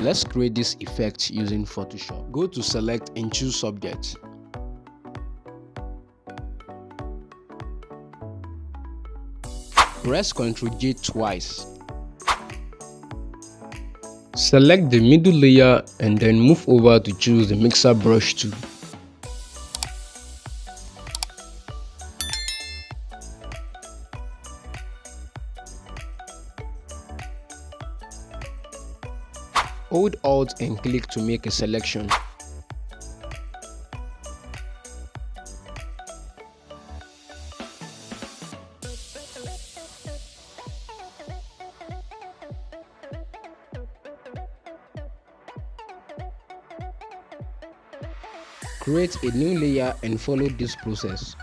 Let's create this effect using Photoshop. Go to select and choose subject. Press Ctrl J twice. Select the middle layer and then move over to choose the mixer brush tool. Hold Alt and click to make a selection. Create a new layer and follow this process.